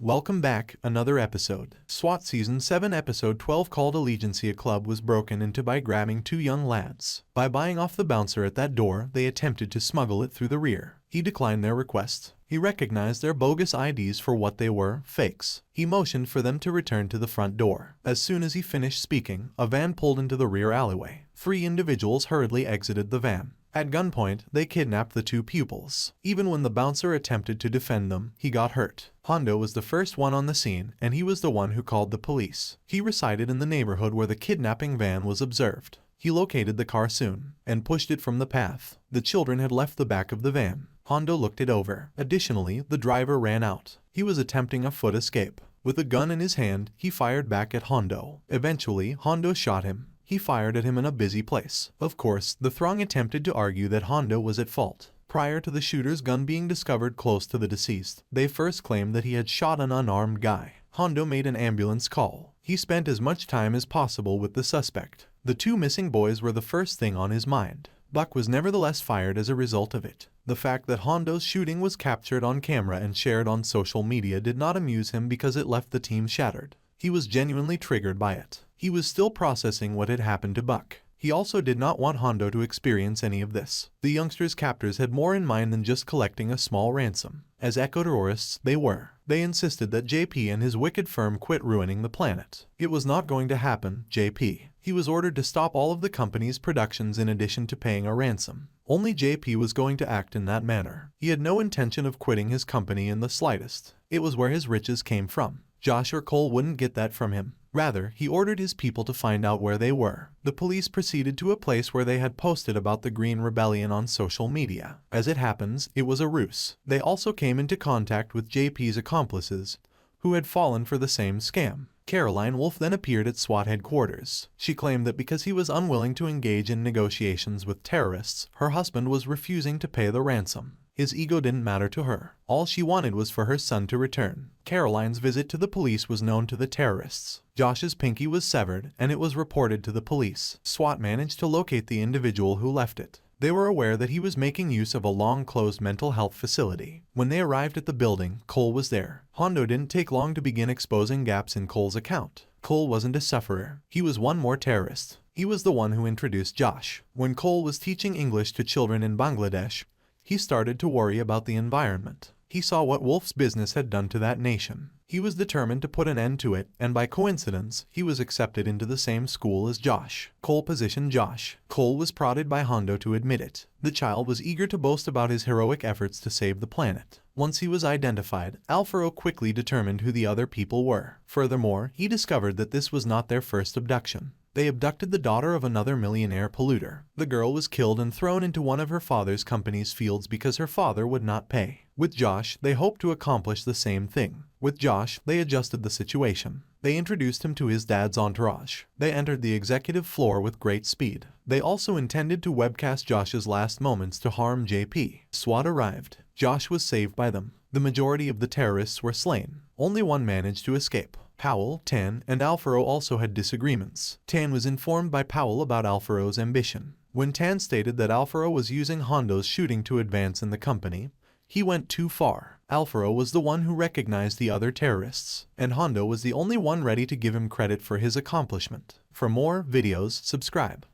Welcome back, another episode. SWAT Season 7 Episode 12 called Allegiancia Club was broken into by grabbing two young lads. By buying off the bouncer at that door, they attempted to smuggle it through the rear. He declined their request. He recognized their bogus IDs for what they were, fakes. He motioned for them to return to the front door. As soon as he finished speaking, a van pulled into the rear alleyway. 3 individuals hurriedly exited the van. At gunpoint, they kidnapped the 2 pupils. Even when the bouncer attempted to defend them, he got hurt. Hondo was the first one on the scene, and he was the one who called the police. He resided in the neighborhood where the kidnapping van was observed. He located the car soon, and pushed it from the path. The children had left the back of the van. Hondo looked it over. Additionally, the driver ran out. He was attempting a foot escape. With a gun in his hand, he fired back at Hondo. Eventually, Hondo shot him. He fired at him in a busy place. Of course, the throng attempted to argue that Hondo was at fault. Prior to the shooter's gun being discovered close to the deceased, they first claimed that he had shot an unarmed guy. Hondo made an ambulance call. He spent as much time as possible with the suspect. The 2 missing boys were the first thing on his mind. Buck was nevertheless fired as a result of it. The fact that Hondo's shooting was captured on camera and shared on social media did not amuse him because it left the team shattered. He was genuinely triggered by it. He was still processing what had happened to Buck. He also did not want Hondo to experience any of this. The youngsters' captors had more in mind than just collecting a small ransom. As eco-terrorists, they were. They insisted that JP and his wicked firm quit ruining the planet. It was not going to happen, JP. He was ordered to stop all of the company's productions in addition to paying a ransom. Only JP was going to act in that manner. He had no intention of quitting his company in the slightest. It was where his riches came from. Josh or Cole wouldn't get that from him. Rather, he ordered his people to find out where they were. The police proceeded to a place where they had posted about the Green Rebellion on social media. As it happens, it was a ruse. They also came into contact with JP's accomplices, who had fallen for the same scam. Caroline Wolf then appeared at SWAT headquarters. She claimed that because he was unwilling to engage in negotiations with terrorists, her husband was refusing to pay the ransom. His ego didn't matter to her. All she wanted was for her son to return. Caroline's visit to the police was known to the terrorists. Josh's pinky was severed, and it was reported to the police. SWAT managed to locate the individual who left it. They were aware that he was making use of a long-closed mental health facility. When they arrived at the building, Cole was there. Hondo didn't take long to begin exposing gaps in Cole's account. Cole wasn't a sufferer. He was one more terrorist. He was the one who introduced Josh. When Cole was teaching English to children in Bangladesh, he started to worry about the environment. He saw what Wolf's business had done to that nation. He was determined to put an end to it, and by coincidence, he was accepted into the same school as Josh. Cole positioned Josh. Cole was prodded by Hondo to admit it. The child was eager to boast about his heroic efforts to save the planet. Once he was identified, Alfaro quickly determined who the other people were. Furthermore, he discovered that this was not their first abduction. They abducted the daughter of another millionaire polluter. The girl was killed and thrown into one of her father's company's fields because her father would not pay. With Josh, they hoped to accomplish the same thing. With Josh, they adjusted the situation. They introduced him to his dad's entourage. They entered the executive floor with great speed. They also intended to webcast Josh's last moments to harm JP. SWAT arrived. Josh was saved by them. The majority of the terrorists were slain. Only one managed to escape. Powell, Tan, and Alfaro also had disagreements. Tan was informed by Powell about Alfaro's ambition. When Tan stated that Alfaro was using Hondo's shooting to advance in the company, he went too far. Alfaro was the one who recognized the other terrorists, and Hondo was the only one ready to give him credit for his accomplishment. For more videos, subscribe.